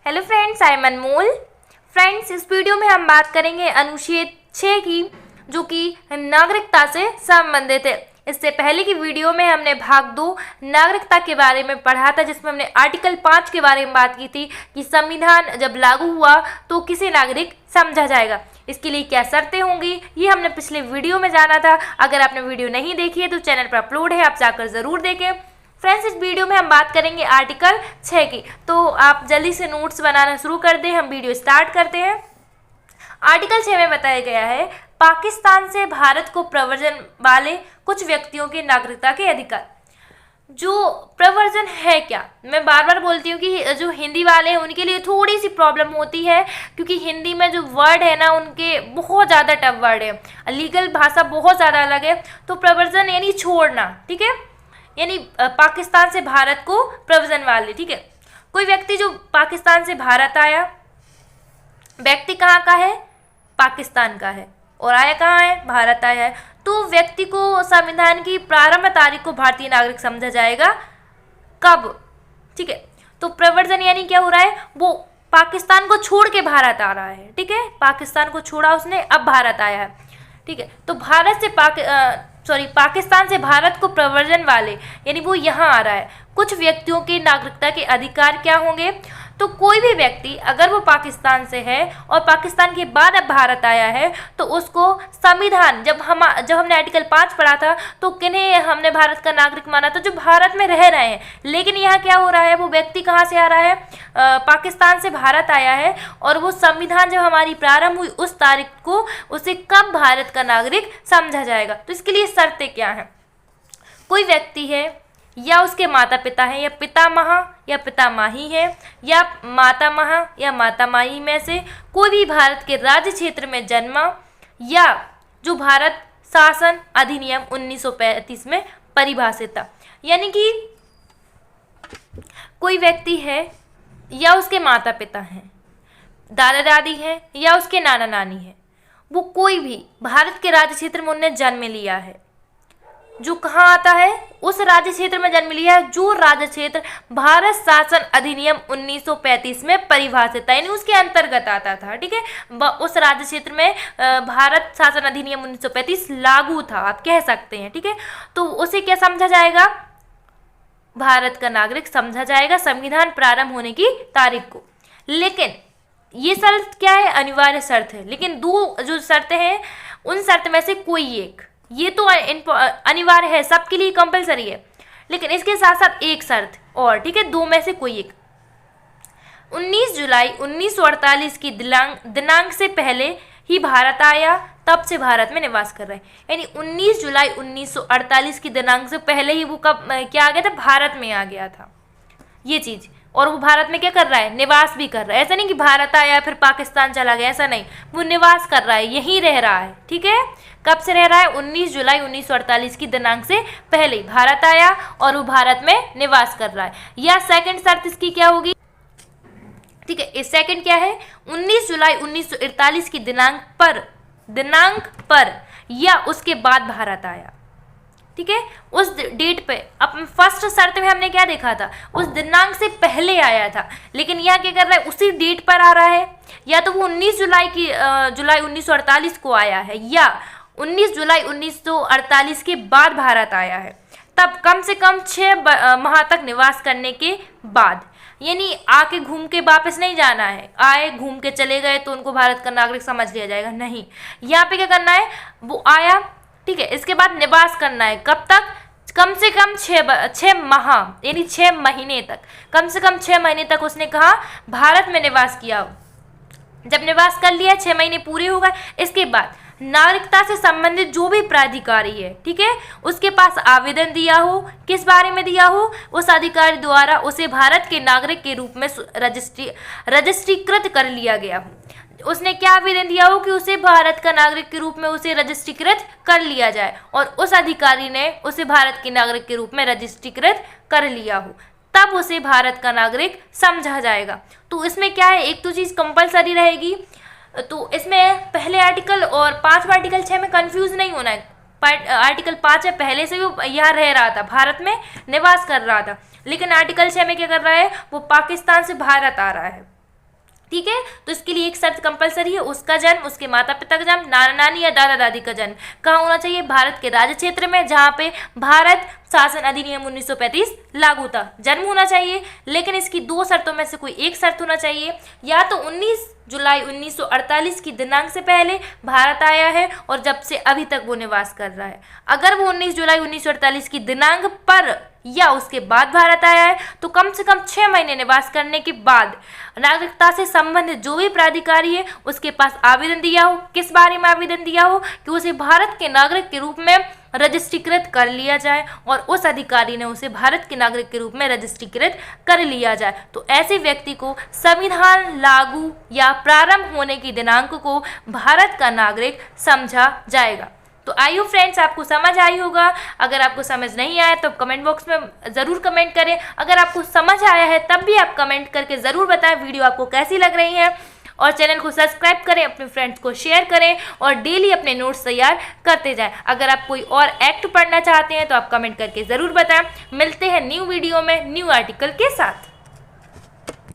Hello friends, I am Anmol. Friends, इस video में हम बात करेंगे अनुच्छेद 6 की, जो कि नागरिकता से संबंधित है। इससे पहले की वीडियो में हमने भाग 2 नागरिकता के बारे में पढ़ा था, जिसमें हमने आर्टिकल 5 के बारे में बात की थी कि संविधान जब लागू हुआ तो किसे नागरिक समझा जाएगा, इसके लिए क्या शर्तें होंगी, ये हमने पिछले वीडियो में जाना था। अगर आपने वीडियो नहीं देखी है तो चैनल पर अपलोड है, आप जाकर ज़रूर देखें। फ्रेंड्स, इस वीडियो में हम बात करेंगे आर्टिकल 6 की, तो आप जल्दी से नोट्स बनाना शुरू कर दें। हम वीडियो स्टार्ट करते हैं। आर्टिकल 6 में बताया गया है, पाकिस्तान से भारत को प्रव्रजन वाले कुछ व्यक्तियों के नागरिकता के अधिकार। जो प्रव्रजन है क्या, मैं बार बार बोलती हूँ कि जो हिंदी वाले हैं उनके लिए थोड़ी सी प्रॉब्लम होती है, क्योंकि हिंदी में जो वर्ड है ना उनके बहुत ज़्यादा टफ वर्ड है, लीगल भाषा बहुत ज़्यादा अलग है। तो प्रव्रजन यानी छोड़ना, ठीक है, यानी पाकिस्तान से भारत को प्रव्रजन वाले, ठीक है। कोई व्यक्ति जो पाकिस्तान से भारत आया, व्यक्ति कहाँ का है, पाकिस्तान का है, और आया कहाँ है, भारत आया है, तो व्यक्ति को संविधान की प्रारंभ तारीख को भारतीय नागरिक समझा जाएगा। कब, ठीक है। तो प्रव्रजन यानी क्या हो रहा है, वो पाकिस्तान को छोड़ के भारत आ रहा है, ठीक है, पाकिस्तान को छोड़ा उसने, अब भारत आया है, ठीक है। तो भारत से पाकिस्तान से भारत को प्रव्रजन वाले यानी वो यहाँ आ रहा है। कुछ व्यक्तियों के नागरिकता के अधिकार क्या होंगे, तो कोई भी व्यक्ति अगर वो पाकिस्तान से है और पाकिस्तान के बाद अब भारत आया है, तो उसको संविधान, जब हमने आर्टिकल 5 पढ़ा था तो किन्हें हमने भारत का नागरिक माना था, जो भारत में रह रहे हैं। लेकिन यहाँ क्या हो रहा है, वो व्यक्ति कहाँ से आ रहा है, पाकिस्तान से भारत आया है, और वो संविधान जब हमारी प्रारंभ हुई उस तारीख को उसे कब भारत का नागरिक समझा जाएगा। तो इसके लिए शर्तें क्या हैं, कोई व्यक्ति है या उसके माता पिता हैं, या पितामह या पितामही है, या मातामह या मातामही में से कोई भी भारत के राज्य क्षेत्र में जन्मा, या जो भारत शासन अधिनियम 1935 में परिभाषित था। यानी कि कोई व्यक्ति है या उसके माता पिता हैं, दादा दादी हैं, या उसके नाना नानी हैं, वो कोई भी भारत के राज्य क्षेत्र में उन्होंने जन्म लिया है। जो कहाँ आता है, उस राज्य क्षेत्र में जन्म लिया है जो राज्य क्षेत्र भारत शासन अधिनियम 1935 में परिभाषित था, यानी उसके अंतर्गत आता था, ठीक है। उस राज्य क्षेत्र में भारत शासन अधिनियम 1935 लागू था, आप कह सकते हैं, ठीक है। तो उसे क्या समझा जाएगा, भारत का नागरिक समझा जाएगा संविधान प्रारंभ होने की तारीख को। लेकिन ये शर्त क्या है, अनिवार्य शर्त है, लेकिन 2 जो शर्तें हैं उन शर्त में से कोई एक, ये तो अनिवार्य है, सबके लिए कंपलसरी है, लेकिन इसके साथ साथ एक शर्त और, ठीक है, 2 में से कोई एक। 19 जुलाई 1948 की दिनांक से पहले ही भारत आया, तब से भारत में निवास कर रहे हैं। यानी 19 जुलाई 1948 की दिनांक से पहले ही वो कब क्या आ गया था, भारत में आ गया था ये चीज़, और वो भारत में क्या कर रहा है, निवास भी कर रहा है। ऐसा नहीं कि भारत आया फिर पाकिस्तान चला गया, ऐसा नहीं, वो निवास कर रहा है, यहीं रह रहा है, ठीक है। कब से रह रहा है, 19 जुलाई 1948 की दिनांक से पहले भारत आया और वो भारत में निवास कर रहा है। या सेकंड शर्त इसकी क्या होगी, ठीक है, इस सेकंड क्या है, 19 जुलाई 1948 की दिनांक पर या उसके बाद भारत आया, ठीक है, उस डेट पे। अब फर्स्ट शर्त में हमने क्या देखा था, उस दिनांक से पहले आया था, लेकिन यहाँ क्या कर रहा है, उसी डेट पर आ रहा है। या तो वो 19 जुलाई 1948 को आया है, या 19 जुलाई 1948 के बाद भारत आया है, तब कम से कम 6 माह तक निवास करने के बाद। यानी आके घूम के वापस नहीं जाना है, आए घूम के चले गए तो उनको भारत का नागरिक समझ लिया जाएगा, नहीं। यहाँ पे क्या करना है, वो आया, ठीक है, इसके बाद निवास करना है, कब तक, कम से कम 6 माह यानी 6 महीने तक, कम से कम 6 महीने तक उसने कहा भारत में निवास किया। जब निवास कर लिया, 6 महीने पूरे हो गए, इसके बाद नागरिकता से संबंधित जो भी प्राधिकारी है, ठीक है, उसके पास आवेदन दिया हो, किस बारे में दिया हो, उस अधिकारी द्वारा उसे भारत के नागरिक के रूप में रजिस्ट्रीकृत कर लिया गया हो। उसने क्या आवेदन दिया हो कि उसे भारत का नागरिक के रूप में उसे रजिस्ट्रीकृत कर लिया जाए, और उस अधिकारी ने उसे भारत के नागरिक के रूप में रजिस्ट्रीकृत कर लिया हो, तब उसे भारत का नागरिक समझा जाएगा। तो इसमें क्या है, एक तो चीज़ कंपलसरी रहेगी, तो इसमें पहले आर्टिकल और 5वां आर्टिकल 6 में कंफ्यूज नहीं होना है। आर्टिकल 5 है, पहले से वो यहाँ रह रहा था, भारत में निवास कर रहा था, लेकिन आर्टिकल 6 में क्या कर रहा है, वो पाकिस्तान से भारत आ रहा है, ठीक है। तो इसके लिए एक शर्त कंपलसरी है, उसका जन्म, उसके माता पिता का जन्म, नाना नानी या दादा दादी का जन्म कहाँ होना चाहिए? भारत के राज्य क्षेत्र में जहाँ पे भारत शासन अधिनियम 1935 लागू था, जन्म होना चाहिए। लेकिन इसकी दो शर्तों में से कोई एक शर्त होना चाहिए, या तो 19 जुलाई 1948 की दिनांक से पहले भारत आया है और जब से अभी तक वो निवास कर रहा है। अगर वो 19 जुलाई 1948 की दिनांक पर या उसके बाद भारत आया है तो कम से कम 6 महीने निवास करने के बाद नागरिकता से संबंधित जो भी प्राधिकारी है उसके पास आवेदन दिया हो। किस बारे में आवेदन दिया हो? कि उसे भारत के नागरिक के रूप में रजिस्ट्रीकृत कर लिया जाए, और उस अधिकारी ने उसे भारत के नागरिक के रूप में रजिस्ट्रीकृत कर लिया जाए। तो ऐसे व्यक्ति को संविधान लागू या प्रारंभ होने की दिनांक को भारत का नागरिक समझा जाएगा। तो आई होप फ्रेंड्स आपको समझ आई होगा। अगर आपको समझ नहीं आया तो कमेंट बॉक्स में ज़रूर कमेंट करें। अगर आपको समझ आया है तब भी आप कमेंट करके ज़रूर बताएं वीडियो आपको कैसी लग रही है, और चैनल को सब्सक्राइब करें, अपने फ्रेंड्स को शेयर करें और डेली अपने नोट्स तैयार करते जाएं। अगर आप कोई और एक्ट पढ़ना चाहते हैं तो आप कमेंट करके ज़रूर बताएं। मिलते हैं न्यू वीडियो में न्यू आर्टिकल के साथ।